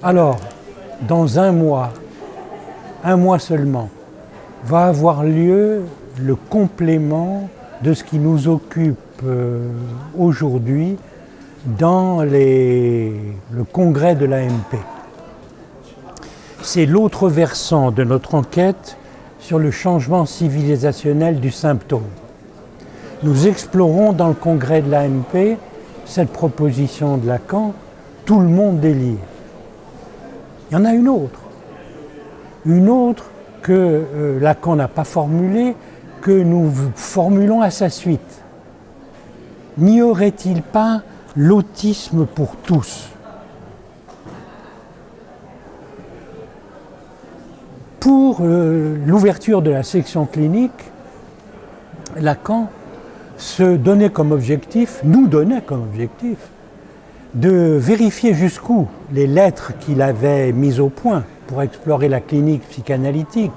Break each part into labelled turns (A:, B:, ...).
A: Alors, dans un mois seulement, va avoir lieu le complément de ce qui nous occupe aujourd'hui dans le congrès de l'AMP. C'est l'autre versant de notre enquête sur le changement civilisationnel du symptôme. Nous explorons dans le congrès de l'AMP cette proposition de Lacan, tout le monde délire. Il y en a une autre que Lacan n'a pas formulée, que nous formulons à sa suite. N'y aurait-il pas l'autisme pour tous ? Pour l'ouverture de la section clinique, Lacan nous donnait comme objectif de vérifier jusqu'où les lettres qu'il avait mises au point pour explorer la clinique psychanalytique,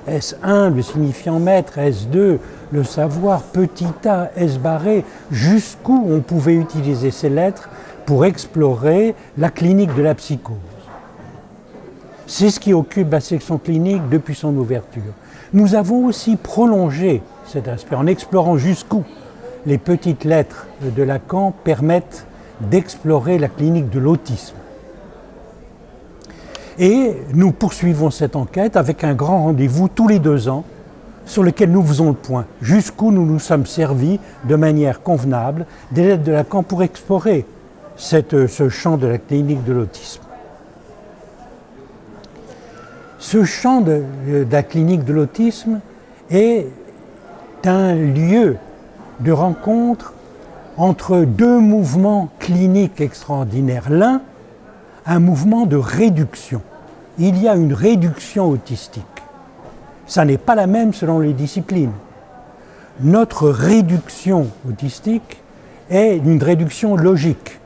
A: S1, le signifiant maître, S2, le savoir, petit a, S barré, jusqu'où on pouvait utiliser ces lettres pour explorer la clinique de la psychose. C'est ce qui occupe la section clinique depuis son ouverture. Nous avons aussi prolongé cet aspect en explorant jusqu'où les petites lettres de Lacan permettent d'explorer la clinique de l'autisme. Et nous poursuivons cette enquête avec un grand rendez-vous tous les 2 ans sur lequel nous faisons le point, jusqu'où nous nous sommes servis de manière convenable des lettres de Lacan pour explorer ce champ de la clinique de l'autisme. Ce champ de la clinique de l'autisme est un lieu de rencontre entre 2 mouvements cliniques extraordinaires. L'un, un mouvement de réduction. Il y a une réduction autistique. Ça n'est pas la même selon les disciplines. Notre réduction autistique est une réduction logique.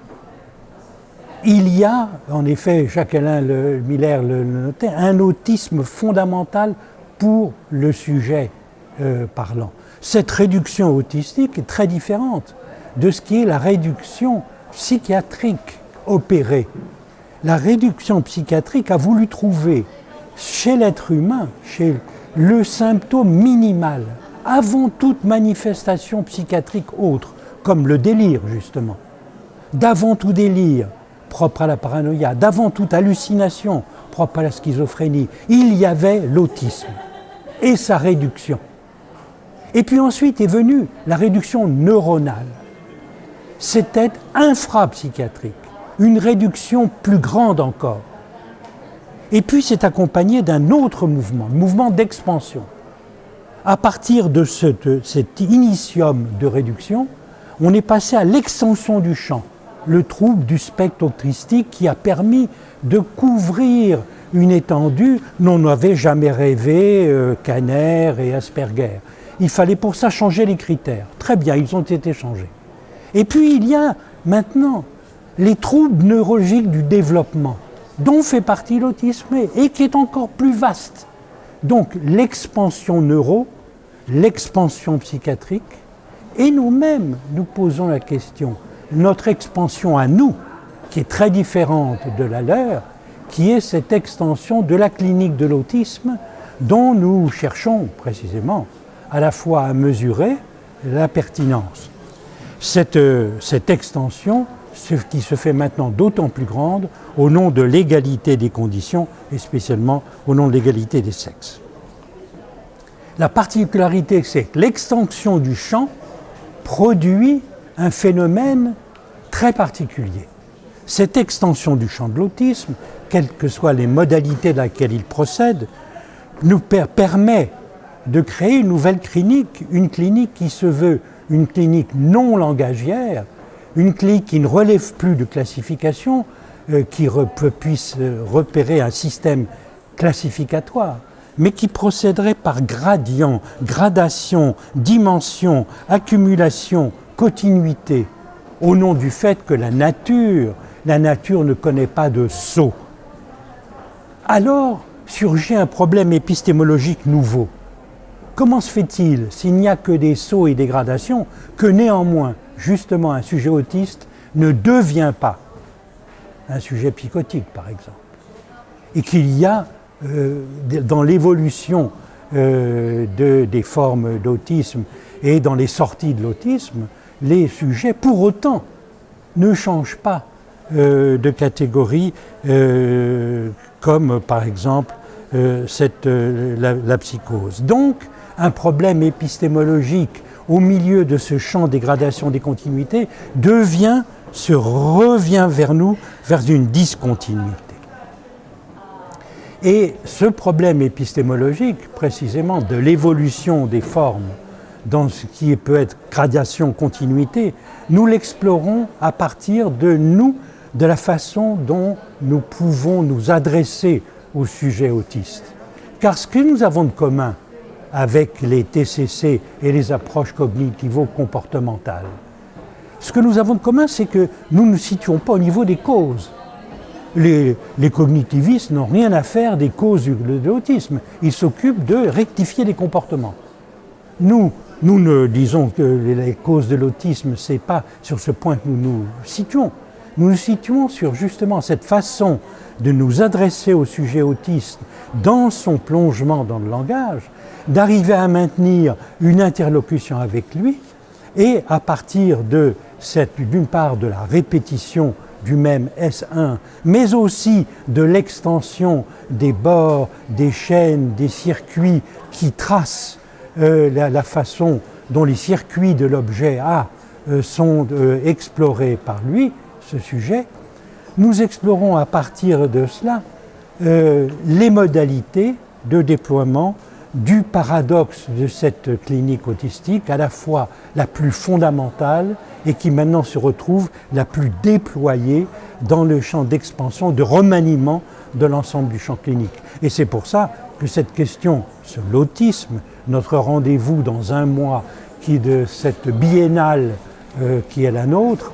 A: Il y a, en effet, Jacques-Alain Miller le notait, un autisme fondamental pour le sujet parlant. Cette réduction autistique est très différente de ce qui est la réduction psychiatrique opérée. La réduction psychiatrique a voulu trouver chez l'être humain, chez le symptôme minimal, avant toute manifestation psychiatrique autre, comme le délire justement, d'avant tout délire propre à la paranoïa, d'avant toute hallucination propre à la schizophrénie, il y avait l'autisme et sa réduction. Et puis ensuite est venue la réduction neuronale. C'était infrapsychiatrique, une réduction plus grande encore. Et puis c'est accompagné d'un autre mouvement, le mouvement d'expansion. À partir de cet initium de réduction, on est passé à l'extension du champ, le trouble du spectre autistique qui a permis de couvrir une étendue dont n'avaient jamais rêvé Kanner et Asperger. Il fallait pour ça changer les critères. Très bien, ils ont été changés. Et puis il y a maintenant les troubles neurologiques du développement, dont fait partie l'autisme et qui est encore plus vaste. Donc l'expansion l'expansion psychiatrique, et nous-mêmes nous posons la question, notre expansion à nous, qui est très différente de la leur, qui est cette extension de la clinique de l'autisme dont nous cherchons précisément à la fois à mesurer la pertinence. Cette extension qui se fait maintenant d'autant plus grande au nom de l'égalité des conditions et spécialement au nom de l'égalité des sexes. La particularité, c'est que l'extension du champ produit un phénomène très particulier. Cette extension du champ de l'autisme, quelles que soient les modalités dans lesquelles il procède, nous permet de créer une nouvelle clinique, une clinique qui se veut une clinique non langagière, une clinique qui ne relève plus de classification, qui puisse repérer un système classificatoire, mais qui procéderait par gradient, gradation, dimension, accumulation, continuité, au nom du fait que la nature ne connaît pas de saut. Alors surgit un problème épistémologique nouveau. Comment se fait-il, s'il n'y a que des sauts et des gradations, que néanmoins, justement, un sujet autiste ne devient pas un sujet psychotique, par exemple ? et qu'il y a dans l'évolution des formes d'autisme et dans les sorties de l'autisme, les sujets pour autant ne changent pas de catégorie comme par exemple la psychose. Donc un problème épistémologique au milieu de ce champ des gradations des continuités revient vers nous vers une discontinuité. Et ce problème épistémologique, précisément de l'évolution des formes dans ce qui peut être gradation, continuité, nous l'explorons à partir de la façon dont nous pouvons nous adresser au sujet autiste. Car ce que nous avons de commun avec les TCC et les approches cognitivo-comportementales, ce que nous avons de commun, c'est que nous ne nous situons pas au niveau des causes. Les cognitivistes n'ont rien à faire des causes de l'autisme. Ils s'occupent de rectifier les comportements. Nous ne disons que les causes de l'autisme, ce n'est pas sur ce point que nous nous situons. Nous nous situons sur justement cette façon de nous adresser au sujet autiste dans son plongement dans le langage, d'arriver à maintenir une interlocution avec lui et à partir d'une part de la répétition du même S1, mais aussi de l'extension des bords, des chaînes, des circuits qui tracent la façon dont les circuits de l'objet A sont explorés par lui, ce sujet. Nous explorons à partir de cela les modalités de déploiement du paradoxe de cette clinique autistique, à la fois la plus fondamentale et qui maintenant se retrouve la plus déployée dans le champ d'expansion, de remaniement de l'ensemble du champ clinique. Et c'est pour ça que cette question sur l'autisme, notre rendez-vous dans un mois de cette biennale qui est la nôtre,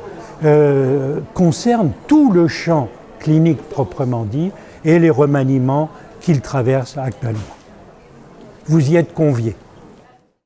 A: concerne tout le champ clinique proprement dit et les remaniements qu'il traverse actuellement. Vous y êtes conviés.